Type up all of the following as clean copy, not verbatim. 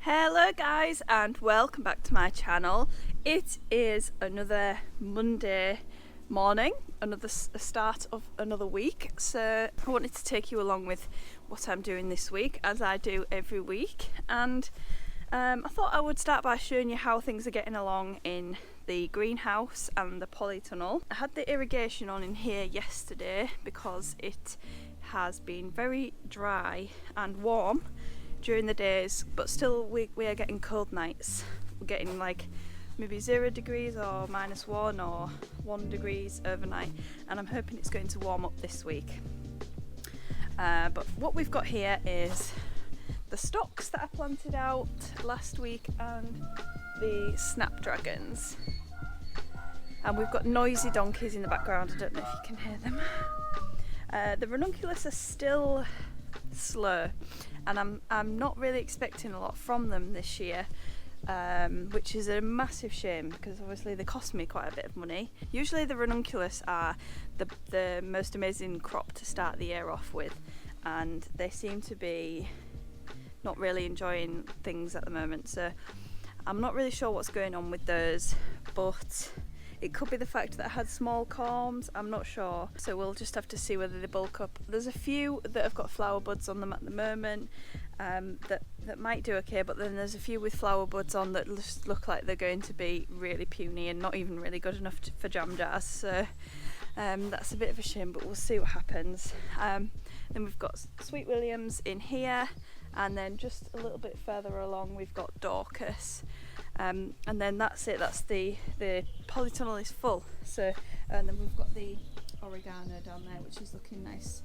Hello guys and welcome back to my channel. It is another Monday morning, another start of another week, so I wanted to take you along with what I'm doing this week as I do every week, and I thought I would start by showing you how things are getting along in the greenhouse and the polytunnel. I had the irrigation on in here yesterday because it has been very dry and warm during the days, but still we are getting cold nights. We're getting like maybe 0 degrees or -1 or 1 degrees overnight, and I'm hoping it's going to warm up this week. But what we've got here is the stocks that I planted out last week and the snapdragons. And we've got noisy donkeys in the background, I don't know if you can hear them. The ranunculus are still slow, and I'm not really expecting a lot from them this year, which is a massive shame because obviously they cost me quite a bit of money. Usually the ranunculus are the most amazing crop to start the year off with, and they seem to be not really enjoying things at the moment, so I'm not really sure what's going on with those, but it could be the fact that I had small corms, I'm not sure, so we'll just have to see whether they bulk up. There's a few that have got flower buds on them at the moment that might do okay, but then there's a few with flower buds on that just look like they're going to be really puny and not even really good enough for jam jars, so that's a bit of a shame, but we'll see what happens. Then we've got Sweet Williams in here, and then just a little bit further along we've got Dorcas. And then that's it, that's the polytunnel is full, so and then we've got the oregano down there, which is looking nice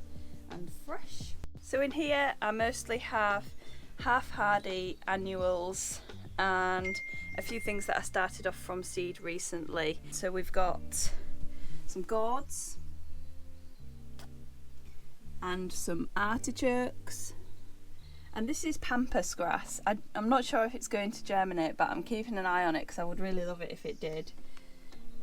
and fresh. So in here I mostly have half hardy annuals and a few things that I started off from seed recently. So we've got some gourds and some artichokes. And this is pampas grass. I'm not sure if it's going to germinate, but I'm keeping an eye on it because I would really love it if it did.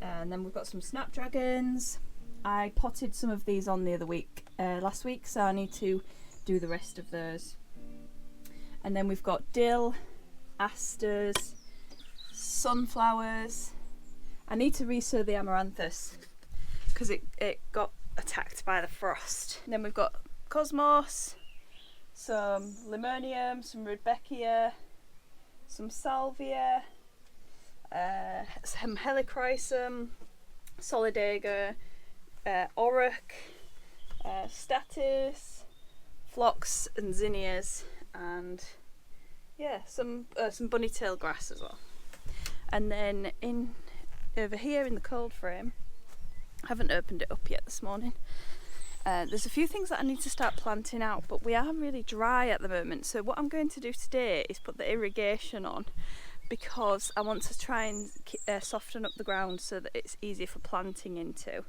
And then we've got some snapdragons. I potted some of these on the other week, last week, so I need to do the rest of those. And then we've got dill, asters, sunflowers. I need to resow the amaranthus because it got attacked by the frost. And then we've got cosmos, some limonium, some rudbeckia, some salvia, some helichrysum, solidago, auroch, statice, phlox and zinnias, and yeah, some bunny-tail grass as well. And then over here in the cold frame, I haven't opened it up yet this morning. There's a few things that I need to start planting out, but we are really dry at the moment, so what I'm going to do today is put the irrigation on because I want to try and soften up the ground so that it's easier for planting into.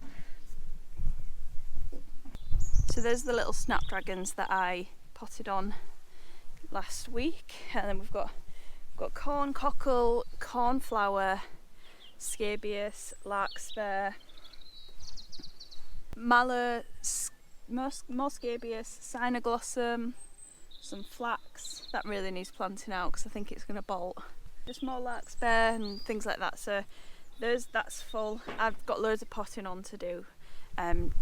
So there's the little snapdragons that I potted on last week, and then we've got corn cockle, cornflower, scabious, larkspur, mallow, more scabious, cynoglossum, some flax. That really needs planting out because I think it's going to bolt. Just more larkspur and things like that. So that's full. I've got loads of potting on to do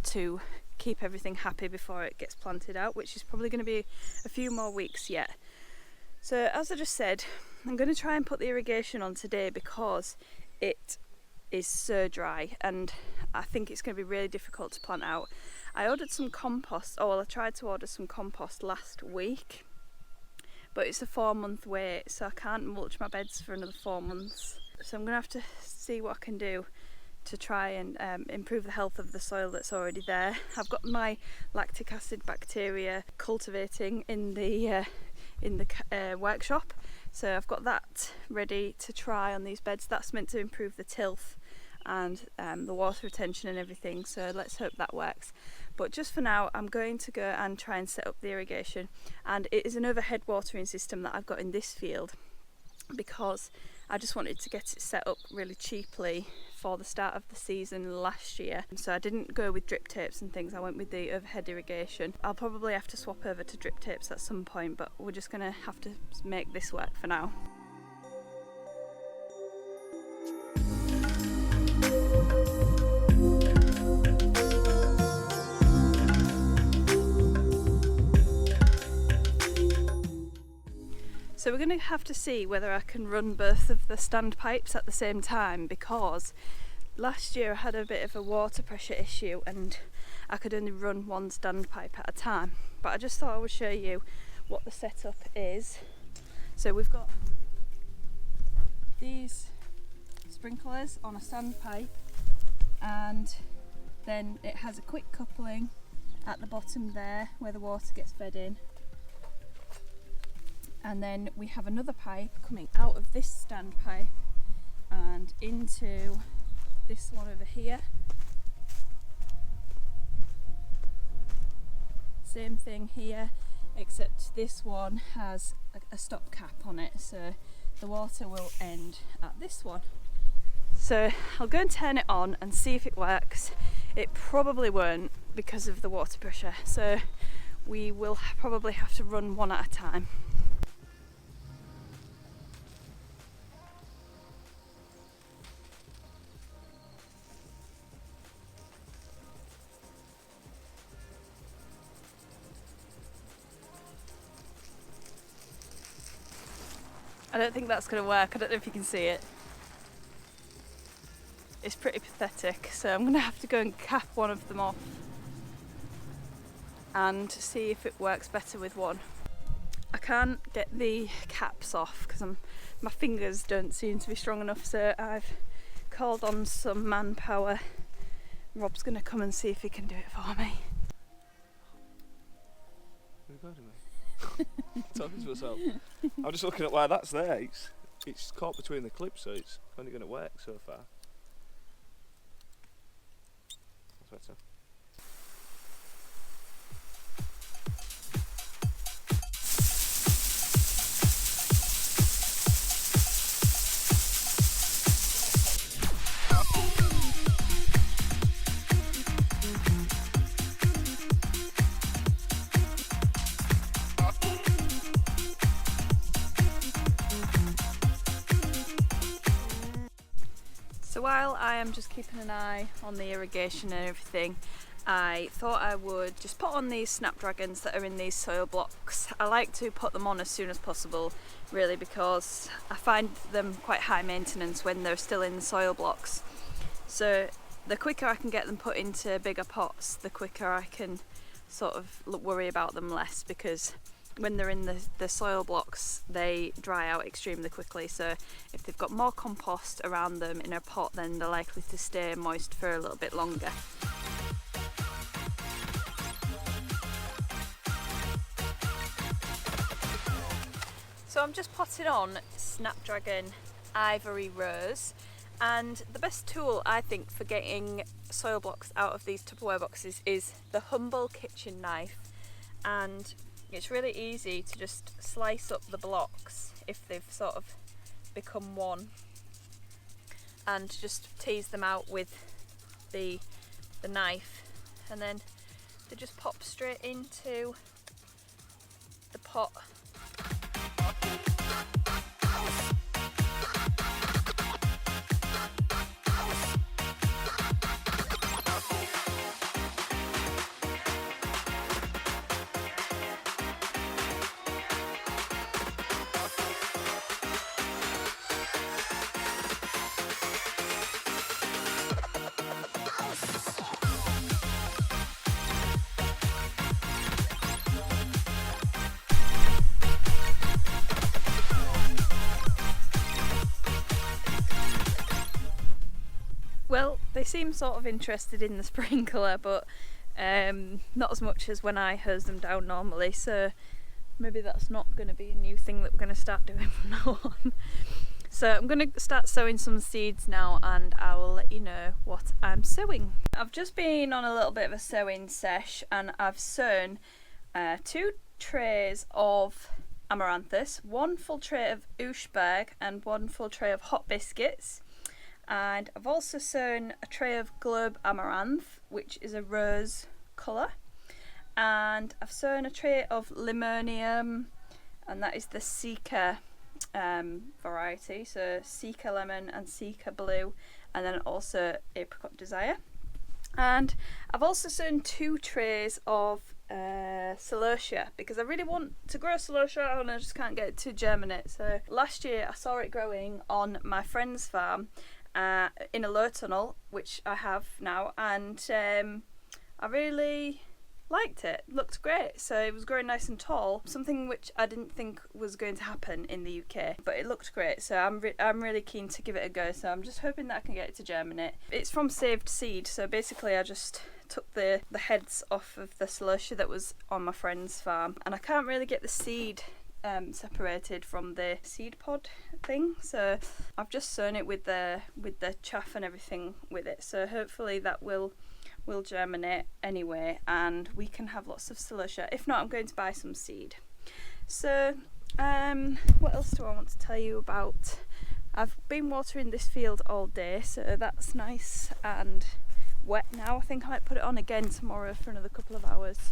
to keep everything happy before it gets planted out, which is probably going to be a few more weeks yet. So as I just said, I'm going to try and put the irrigation on today because it is so dry and I think it's going to be really difficult to plant out. I ordered some compost, I tried to order some compost last week, but it's a 4-month wait, so I can't mulch my beds for another 4 months. So I'm going to have to see what I can do to try and improve the health of the soil that's already there. I've got my lactic acid bacteria cultivating in the workshop, so I've got that ready to try on these beds. That's meant to improve the tilth and the water retention and everything, so let's hope that works. But just for now I'm going to go and try and set up the irrigation, and it is an overhead watering system that I've got in this field because I just wanted to get it set up really cheaply for the start of the season last year, so I didn't go with drip tapes and things. I went with the overhead irrigation. I'll probably have to swap over to drip tapes at some point, but we're just gonna have to make this work for now. So we're going to have to see whether I can run both of the standpipes at the same time, because last year I had a bit of a water pressure issue and I could only run one standpipe at a time. But I just thought I would show you what the setup is. So we've got these sprinklers on a standpipe, and then it has a quick coupling at the bottom there where the water gets fed in. And then we have another pipe coming out of this standpipe and into this one over here. Same thing here, except this one has a stop cap on it, so the water will end at this one. So I'll go and turn it on and see if it works. It probably won't because of the water pressure, so we will probably have to run one at a time. I don't think that's going to work. I don't know if you can see it. It's pretty pathetic, so I'm going to have to go and cap one of them off and see if it works better with one. I can't get the caps off because my fingers don't seem to be strong enough, so I've called on some manpower. Rob's going to come and see if he can do it for me. Talking to myself. I'm just looking at why that's there. It's caught between the clips, so it's only going to work so far. That's better. So while I am just keeping an eye on the irrigation and everything, I thought I would just put on these snapdragons that are in these soil blocks. I like to put them on as soon as possible, really, because I find them quite high maintenance when they're still in the soil blocks. So the quicker I can get them put into bigger pots, the quicker I can sort of worry about them less, because when they're in the soil blocks they dry out extremely quickly, so if they've got more compost around them in a pot, then they're likely to stay moist for a little bit longer. So I'm just potting on Snapdragon Ivory Rose, and the best tool I think for getting soil blocks out of these Tupperware boxes is the humble kitchen knife, and it's really easy to just slice up the blocks if they've sort of become one, and just tease them out with the knife, and then they just pop straight into the pot. Well, they seem sort of interested in the sprinkler, but not as much as when I hose them down normally, so maybe that's not going to be a new thing that we're going to start doing from now on. So I'm going to start sowing some seeds now, and I will let you know what I'm sowing. I've just been on a little bit of a sowing sesh, and I've sown 2 trays of amaranthus, 1 full tray of Ushberg and 1 full tray of hot biscuits. And I've also sown a tray of globe amaranth, which is a rose colour. And I've sown a tray of limonium, and that is the Seeker variety, so Seeker lemon and Seeker blue, and then also apricot desire. And I've also sown 2 trays of celosia, because I really want to grow celosia and I just can't get it to germinate. So last year I saw it growing on my friend's farm in a low tunnel, which I have now, and I really liked it. Looked great. So it was growing nice and tall, something which I didn't think was going to happen in the UK, but it looked great. So I'm really keen to give it a go. So I'm just hoping that I can get it to germinate. It's from saved seed, so basically I just took the heads off of the celosia that was on my friend's farm, and I can't really get the seed separated from the seed pod thing, so I've just sown it with the chaff and everything with it. So hopefully that will germinate anyway, and we can have lots of celosia. If not, I'm going to buy some seed. So what else do I want to tell you about? I've been watering this field all day, so that's nice and wet now. I think I might put it on again tomorrow for another couple of hours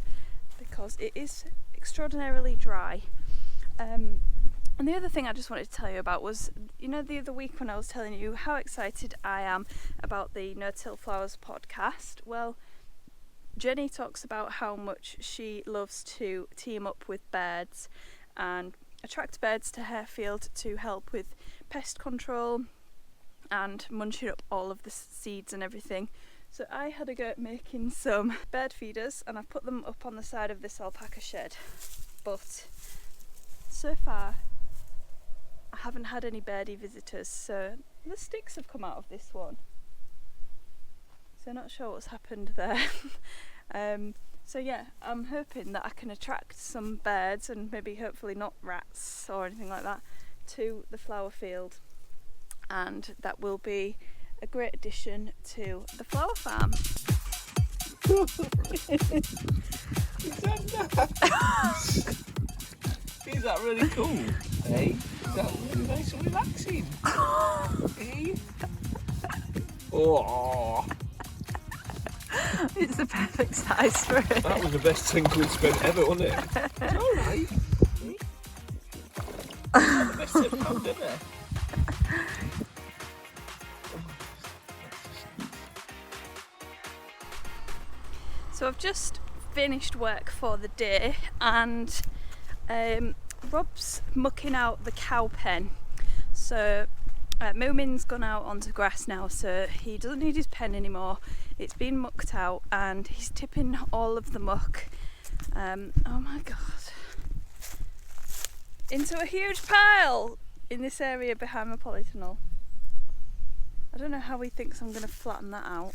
because it is extraordinarily dry. And the other thing I just wanted to tell you about was, you know, the other week when I was telling you how excited I am about the No Till Flowers podcast. Well, Jenny talks about how much she loves to team up with birds and attract birds to her field to help with pest control and munching up all of the seeds and everything. So I had a go at making some bird feeders, and I've put them up on the side of this alpaca shed, but so far I haven't had any birdie visitors, so the sticks have come out of this one, so not sure what's happened there. So yeah, I'm hoping that I can attract some birds, and maybe hopefully not rats or anything like that, to the flower field, and that will be a great addition to the flower farm. Is that really cool? Hey? Is that really nice and relaxing? Hey? Oh! It's the perfect size for it. That was the best 10 quid spent ever, wasn't it? It's alright. That's the best £10 ever. So I've just finished work for the day, and Rob's mucking out the cow pen. So Moomin's gone out onto grass now, so he doesn't need his pen anymore. It's been mucked out and he's tipping all of the muck, oh my god, into a huge pile in this area behind my polytunnel. I don't know how he thinks I'm going to flatten that out.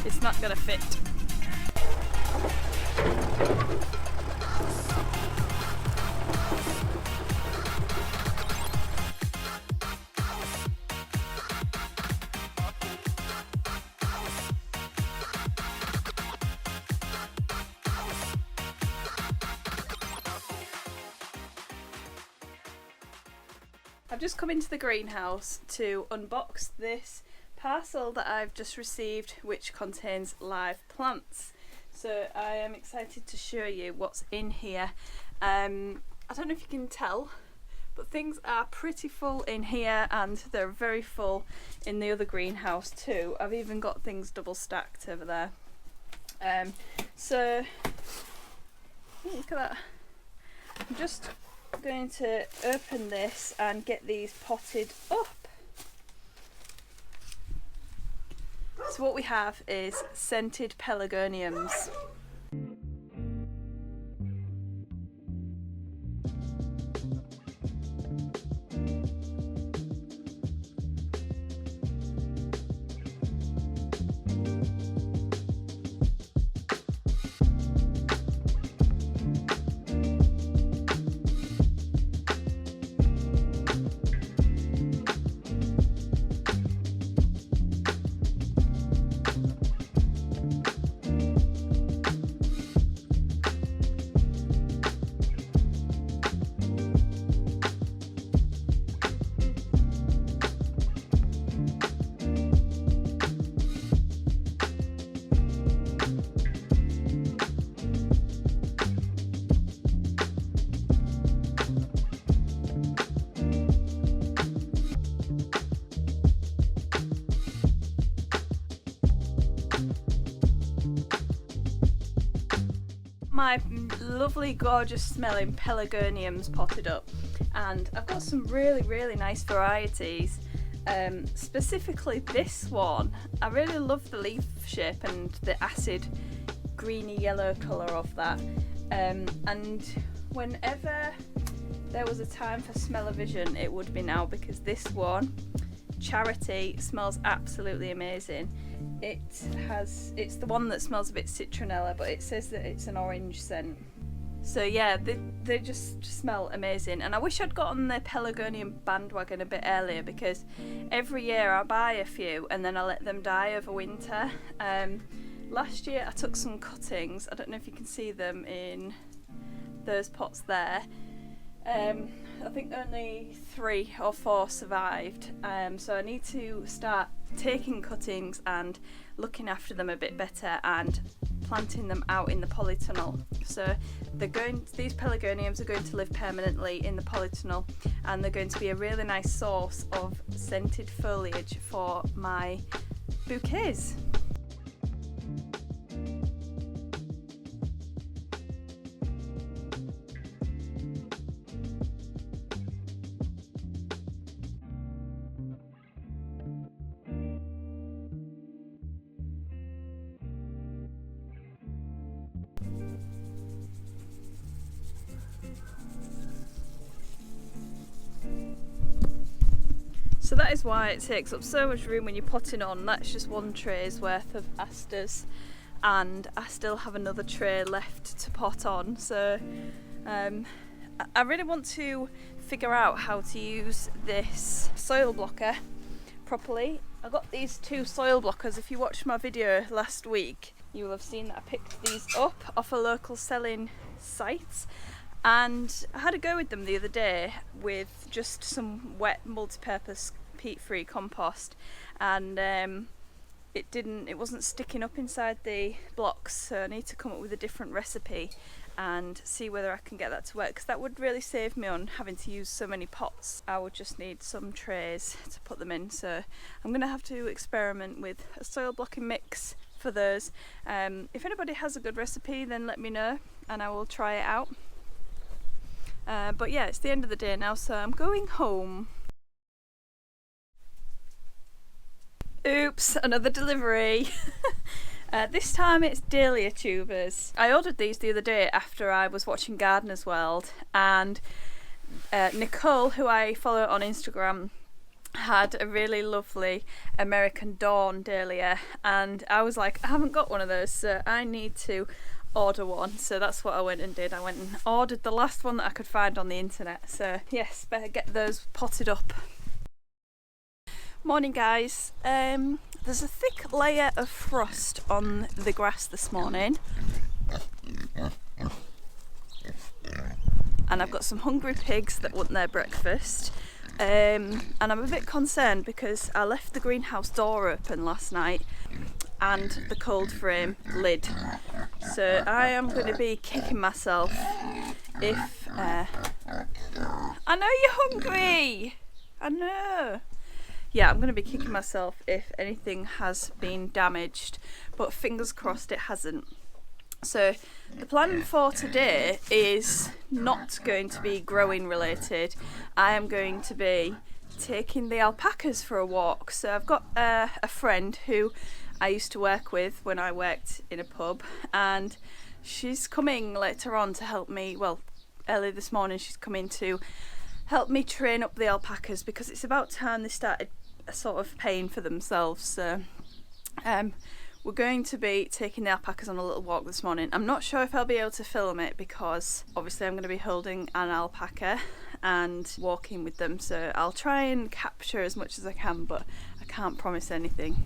It's not going to fit. I've just come into the greenhouse to unbox this parcel that I've just received, which contains live plants. So I am excited to show you what's in here. I don't know if you can tell, but things are pretty full in here, and they're very full in the other greenhouse too. I've even got things double stacked over there. So look at that. I'm just going to open this and get these potted up. So what we have is scented pelargoniums. My lovely, gorgeous smelling pelargoniums potted up, and I've got some really nice varieties. Specifically this one, I really love the leaf shape and the acid greeny yellow colour of that. And whenever there was a time for smell-o-vision, it would be now, because this one, Charity, smells absolutely amazing. It's the one that smells a bit citronella, but it says that it's an orange scent. So yeah, they just smell amazing, and I wish I'd got on the pelargonium bandwagon a bit earlier, because every year I buy a few and then I let them die over winter. Last year I took some cuttings, I don't know if you can see them in those pots there. I think only 3 or 4 survived, so I need to start taking cuttings and looking after them a bit better and planting them out in the polytunnel. So these pelargoniums are going to live permanently in the polytunnel, and they're going to be a really nice source of scented foliage for my bouquets. So that is why it takes up so much room when you're potting on. That's just one tray's worth of asters, and I still have another tray left to pot on. So I really want to figure out how to use this soil blocker properly. I got these 2 soil blockers. If you watched my video last week, you will have seen that I picked these up off a local selling site. And I had a go with them the other day with just some wet multi-purpose peat-free compost, and it wasn't sticking up inside the blocks, so I need to come up with a different recipe and see whether I can get that to work, because that would really save me on having to use so many pots. I would just need some trays to put them in, so I'm going to have to experiment with a soil blocking mix for those. If anybody has a good recipe, then let me know and I will try it out. But yeah, it's the end of the day now, so I'm going home. Oops, another delivery. This time it's dahlia tubers. I ordered these the other day after I was watching Gardener's World, and Nicole, who I follow on Instagram, had a really lovely American Dawn dahlia, and I was like, I haven't got one of those, so I need to order one. So that's what I went and did. I went and ordered the last one that I could find on the internet. So yes, better get those potted up. Morning guys. There's a thick layer of frost on the grass this morning, and I've got some hungry pigs that want their breakfast. And I'm a bit concerned because I left the greenhouse door open last night and the cold frame lid, so I am going to be kicking myself if I know you're hungry, I know. Yeah, I'm going to be kicking myself if anything has been damaged, but fingers crossed it hasn't. So the plan for today is not going to be growing related. I am going to be taking the alpacas for a walk. So I've got a friend who I used to work with when I worked in a pub, and she's coming later on to help me, well, early this morning she's coming to help me train up the alpacas, because it's about time they started sort of paying for themselves. So we're going to be taking the alpacas on a little walk this morning. I'm not sure if I'll be able to film it, because obviously I'm going to be holding an alpaca and walking with them, so I'll try and capture as much as I can, but I can't promise anything.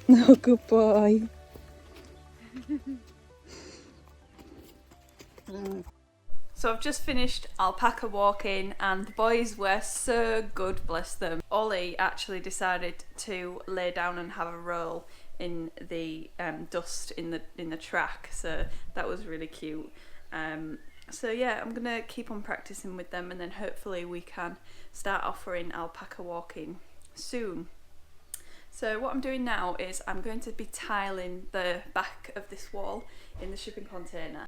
Oh, good boy. So I've just finished alpaca walking, and the boys were so good, bless them. Ollie actually decided to lay down and have a roll in the dust in the track, so that was really cute. So yeah, I'm gonna keep on practicing with them, and then hopefully we can start offering alpaca walking soon. So what I'm doing now is I'm going to be tiling the back of this wall in the shipping container.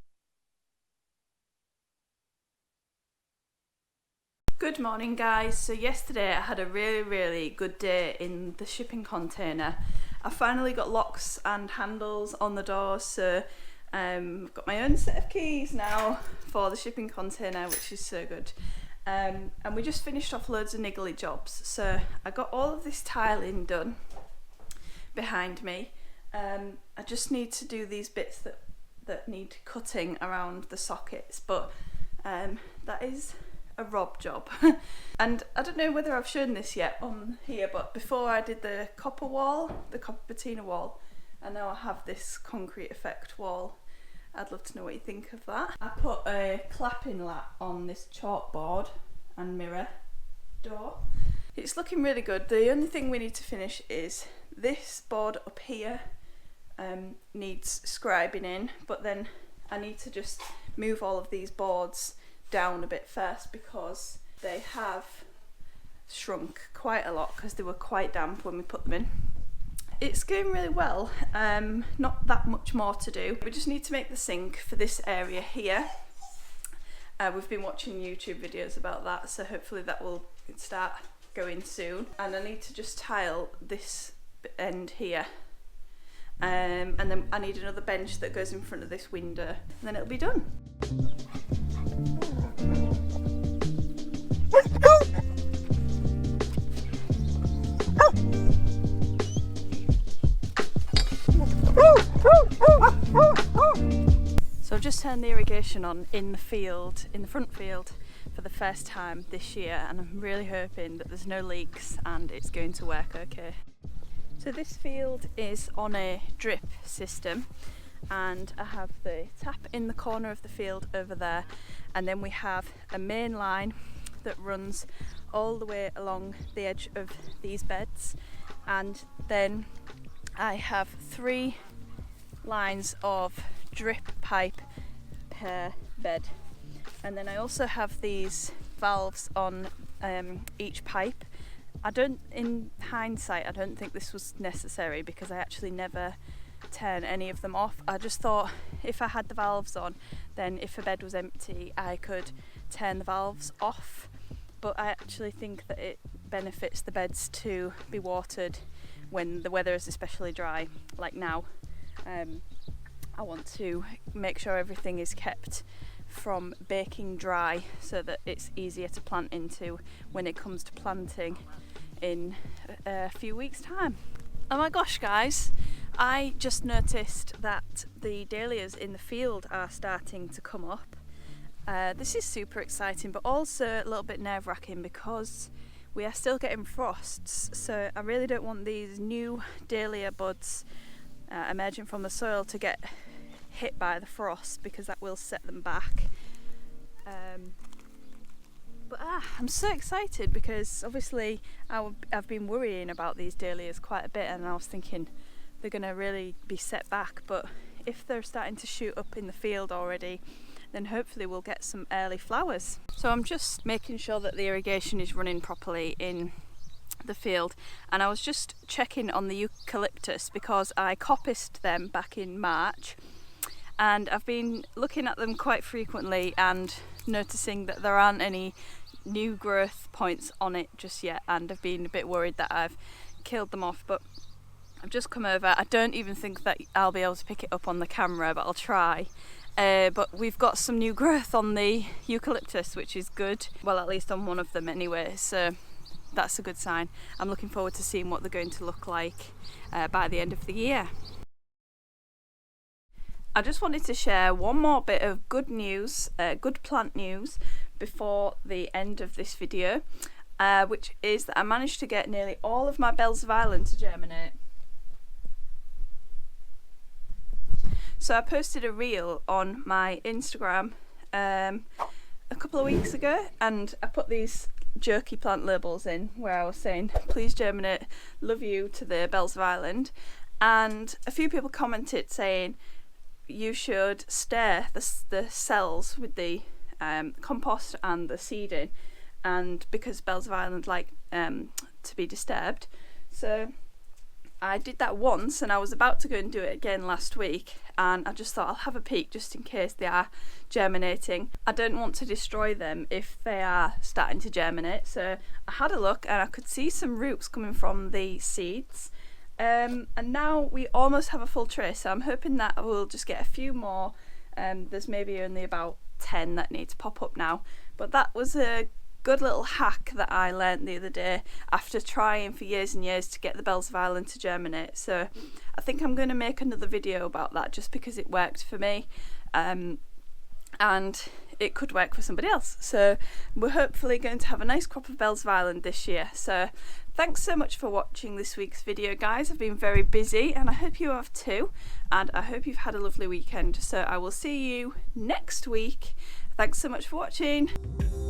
Good morning guys. So yesterday I had a really good day in the shipping container. I finally got locks and handles on the doors, so I've got my own set of keys now for the shipping container, which is so good. And we just finished off loads of niggly jobs, so I got all of this tiling done behind me. I just need to do these bits that need cutting around the sockets, but that is a Rob job. And I don't know whether I've shown this yet on here, but before I did the copper wall, the copper patina wall, and now I have this concrete effect wall. I'd love to know what you think of that. I put a clapping lat on this chalkboard and mirror door. It's looking really good. The only thing we need to finish is this board up here needs scribing in, but then I need to just move all of these boards down a bit first because they have shrunk quite a lot because they were quite damp when we put them in. It's going really well, not that much more to do. We just need to make the sink for this area here. We've been watching YouTube videos about that, so hopefully that will start going soon. And I need to just tile this end here. And then I need another bench that goes in front of this window, and then it'll be done. So I've just turned the irrigation on in the field, in the front field, for the first time this year, and I'm really hoping that there's no leaks and it's going to work okay. So this field is on a drip system, and I have the tap in the corner of the field over there, and then we have a main line that runs all the way along the edge of these beds, and then I have 3 lines of drip pipe per bed, and then I also have these valves on each pipe. In hindsight, I don't think this was necessary because I actually never turn any of them off. I just thought if I had the valves on, then if a bed was empty I could turn the valves off, but I actually think that it benefits the beds to be watered when the weather is especially dry, like now. I want to make sure everything is kept from baking dry so that it's easier to plant into when it comes to planting in a few weeks' time. Oh my gosh guys, I just noticed that the dahlias in the field are starting to come up. This is super exciting, but also a little bit nerve-wracking because we are still getting frosts, so I really don't want these new dahlia buds emerging from the soil to get hit by the frost because that will set them back. But I'm so excited because obviously I've been worrying about these dahlias quite a bit, and I was thinking they're going to really be set back, but if they're starting to shoot up in the field already, then hopefully we'll get some early flowers. So I'm just making sure that the irrigation is running properly in the field, and I was just checking on the eucalyptus because I coppiced them back in March, and I've been looking at them quite frequently and noticing that there aren't any new growth points on it just yet, and I've been a bit worried that I've killed them off, but I've just come over. I don't even think that I'll be able to pick it up on the camera, but I'll try. But we've got some new growth on the eucalyptus, which is good, well, at least on one of them anyway, so that's a good sign. I'm looking forward to seeing what they're going to look like by the end of the year. I just wanted to share one more bit of good news, good plant news, before the end of this video, which is that I managed to get nearly all of my bells of Ireland to germinate. So I posted a reel on my Instagram a couple of weeks ago, and I put these jerky plant labels in where I was saying, please germinate, love you, to the bells of Ireland, and a few people commented saying, you should stir the cells with the compost and the seeding, and because bells of Ireland like to be disturbed. So I did that once, and I was about to go and do it again last week, and I just thought I'll have a peek just in case they are germinating. I don't want to destroy them if they are starting to germinate. So I had a look and I could see some roots coming from the seeds, and now we almost have a full tray, so I'm hoping that we'll just get a few more. There's maybe only about 10 that need to pop up now, but that was a good little hack that I learnt the other day after trying for years and years to get the bells of Ireland to germinate. So I think I'm going to make another video about that just because it worked for me, and it could work for somebody else. So we're hopefully going to have a nice crop of bells of Ireland this year. So thanks so much for watching this week's video, guys. I've been very busy and I hope you have too, and I hope you've had a lovely weekend. So I will see you next week. Thanks so much for watching.